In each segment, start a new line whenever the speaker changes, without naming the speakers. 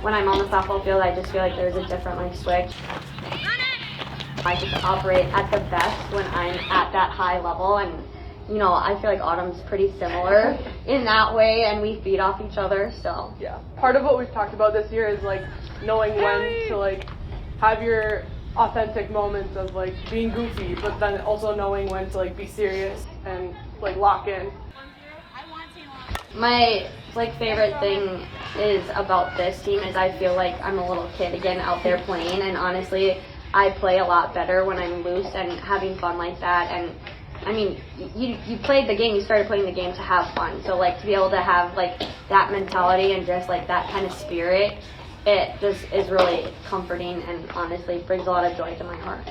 when I'm on the softball field, I just feel like there's a different like switch. I just operate at the best when I'm at that high level, and you know, I feel like Autumn's pretty similar in that way, and we feed off each other, so.
Yeah. Part of what we've talked about this year is like knowing when to like have your authentic moments of like being goofy, but then also knowing when to like be serious and like lock in.
My like favorite thing is about this team is I feel like I'm a little kid again out there playing, and honestly I play a lot better when I'm loose and having fun like that. And I mean, you played the game, you started playing the game to have fun, so like to be able to have like that mentality and just like that kind of spirit, it just is really comforting and honestly brings a lot of joy to my heart.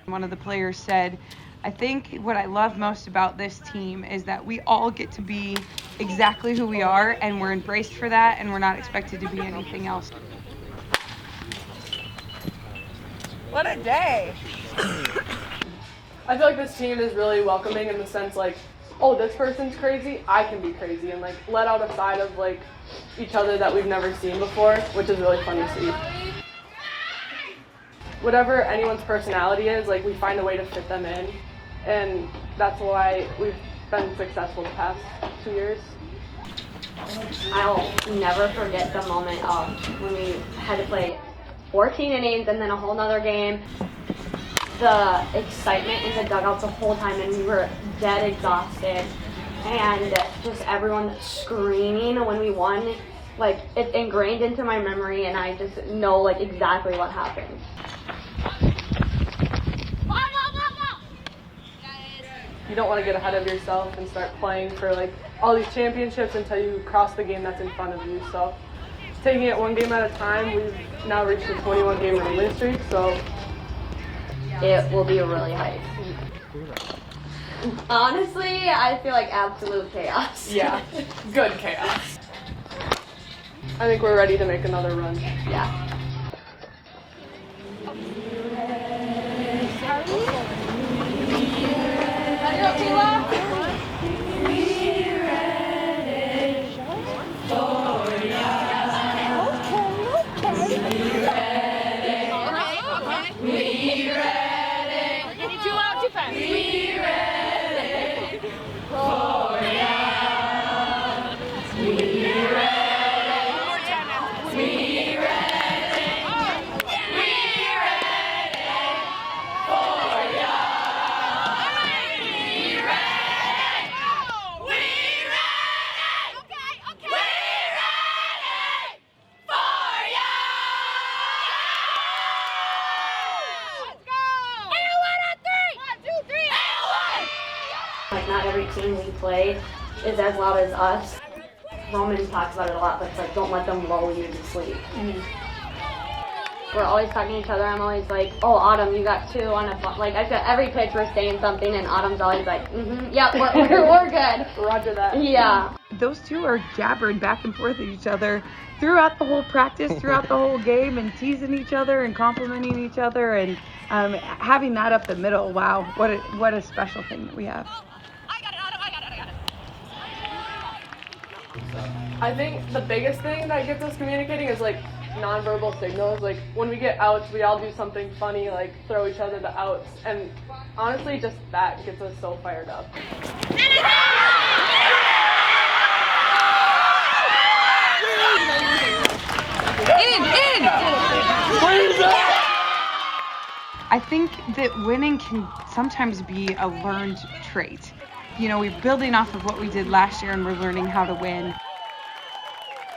One of the players said, I think what I love most about this team is that we all get to be exactly who we are, and we're embraced for that, and we're not expected to be anything else.
What a day!
I feel like this team is really welcoming in the sense like, oh, this person's crazy, I can be crazy, and like let out a side of like each other that we've never seen before, which is really fun to see. Whatever anyone's personality is, like we find a way to fit them in, and that's why we've been successful the past 2 years.
I'll never forget the moment of when we had to play 14 innings and then a whole nother game. The excitement in the dugout the whole time, and we were dead exhausted, and just everyone screaming when we won, like it's ingrained into my memory, and I just know like exactly what happened.
You don't want to get ahead of yourself and start playing for like all these championships until you cross the game that's in front of you. So taking it one game at a time, we've now reached a 21 game winning streak, so
it will be really hype. Honestly, I feel like absolute chaos.
yeah, good chaos. I think we're ready to make another run.
Yeah. Like not every team we play is as loud as us. Roman talks about it a lot, but it's like don't let them lull you to sleep. We're always talking to each other. I'm always like, oh, Autumn, you got 2 on a like. I feel every pitch we're saying something, and Autumn's always like, yep, we're good.
Roger that.
Yeah.
Those two are jabbering back and forth at each other throughout the whole practice, throughout the whole game, and teasing each other and complimenting each other, and having that up the middle. Wow, what a special thing that we have.
I think the biggest thing that gets us communicating is like nonverbal signals. Like when we get outs, we all do something funny, like throw each other the outs, and honestly, just that gets us so fired up.
I think that winning can sometimes be a learned trait. You know, we're building off of what we did last year, and we're learning how to win.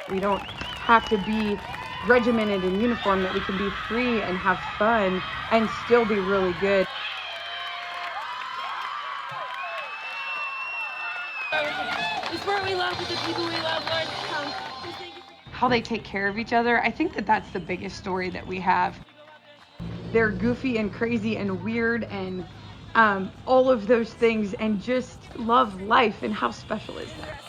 We don't have to be regimented in uniform, that we can be free and have fun and still be really good.
The sport we love with the people we love, Lord.
How they take care of each other, I think that that's the biggest story that we have. They're goofy and crazy and weird and all of those things, and just love life. And how special is that?